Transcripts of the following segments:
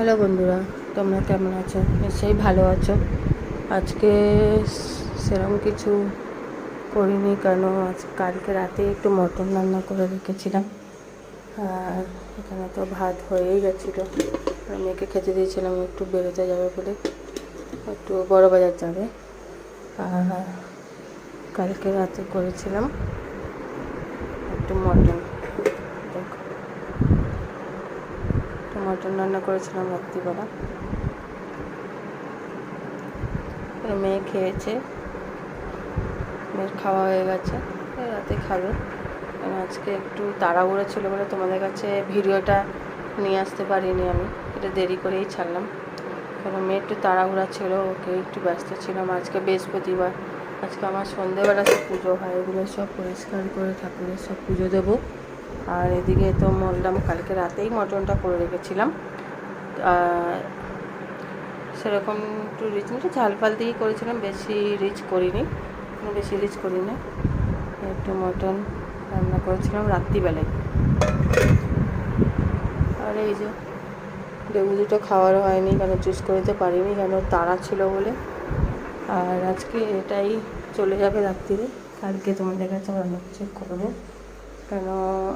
Hello বন্ধুরা, তোমরা কেমন আছো? নিশ্চয়ই ভালো আছো। আজকে সেরকম কিছু করিনি, কেন কালকে রাতে একটু মটন রান্না করে রেখেছিলাম। আর এখানে তো ভাত হয়েই গেছিলো। মেয়েকে খেতে দিয়েছিলাম, একটু বেরোতে যাবে বলে, একটু বড় বাজার যাবে। আর কালকে রাতে করেছিলাম একটু মটন, দেখো মটন রান্না করেছিলাম রাত্রিবেলা। মেয়ে খেয়েছে, মেয়ের খাওয়া হয়ে গেছে, রাতে খাবে। আজকে একটু তাড়াহুড়ো ছিল বলে তোমাদের কাছে ভিডিওটা নিয়ে আসতে পারিনি, আমি এটা দেরি করেই ছাড়লাম, কারণ মেয়ে একটু তাড়াহুড়া ছিল, ওকে একটু ব্যস্ত ছিলাম। আজকে বৃহস্পতিবার, আজকে আমার সন্ধেবেলা সব পুজো হয়, এগুলো সব পরিষ্কার করে ঠাকুরের সব পুজো দেবো। আর এদিকে তো বললাম কালকে রাতেই মটনটা করে রেখেছিলাম। সেরকম একটু রিচ একটু ঝাল ফাল দিয়েই করেছিলাম, বেশি রিচ করিনি, একটু মটন রান্না করেছিলাম রাত্রিবেলায়। আর এই যে লেবু দুটো খাওয়ারও হয়নি, কেন জুস করে দিতে পারিনি, কেন তাড়া ছিল বলে। আর আজকে এটাই চলে যাবে রাত্রিরে, কালকে তোমাদের কাছে আবার অনেক কিছু করবো, কেন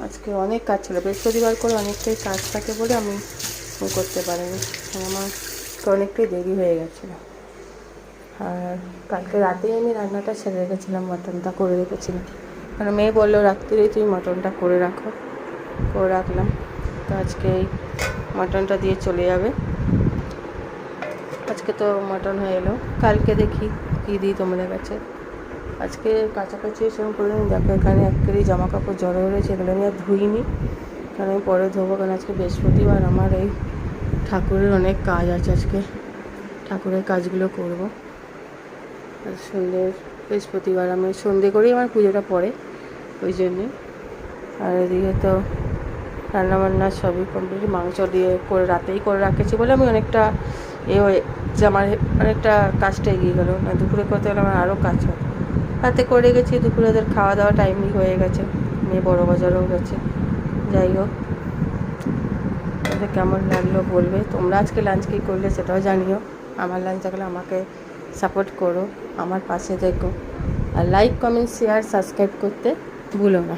আজকে অনেক কাজ ছিল। বৃহস্পতিবার করে অনেকটাই কাজ থাকে বলে আমি করতে পারিনি, আমার অনেকটাই দেরি হয়ে গেছিলো। আর কালকে রাতেই আমি রান্নাটা সেরে রেখেছিলাম, মটনটা করে রেখেছিলাম, কারণ মেয়ে বললো রাত্রিরেই তুমি মটনটা করে রাখলাম। তো আজকে এই মটনটা দিয়ে চলে যাবে। আজকে তো মটন হয়ে এলো, কালকে দেখি কী দিই তোমাদের কাছে। আজকে কাছাকাছি সেরকম করে দেখো, এখানে 1 কেজি জামা কাপড় জড়ো রয়েছে, এগুলো আমি আর ধুইনি, কারণ আমি পরে ধোবো, কারণ আজকে বৃহস্পতিবার, আমার এই ঠাকুরের অনেক কাজ আছে, আজকে ঠাকুরের কাজগুলো করবো। আর বৃহস্পতিবার আমি সন্ধে করেই আমার পুজোটা পড়ে, ওই জন্যে। আর এদিকে তো রান্নাবান্না সবই কমপ্লিট, মাংস দিয়ে রাতেই করে রাখেছি বলে আমি অনেকটা হয়ে যে আমার অনেকটা কাজটা এগিয়ে গেলো, না দুপুরে করতে গেলে আমার আরও কাজ হয়। রাতে করে গেছি, দুপুরে ওদের খাওয়া দাওয়া টাইমই হয়ে গেছে, মেয়ে বড় বাজারও গেছে। যাই হোক, কেমন লাগলো বলবে, তোমরা আজকে লাঞ্চ কী করলে সেটাও জানিও। আমার লাঞ্চ থাকলে আমাকে সাপোর্ট করো, আমার পাশে থেকো, আর লাইক, কমেন্ট, শেয়ার, সাবস্ক্রাইব করতে ভুলো না।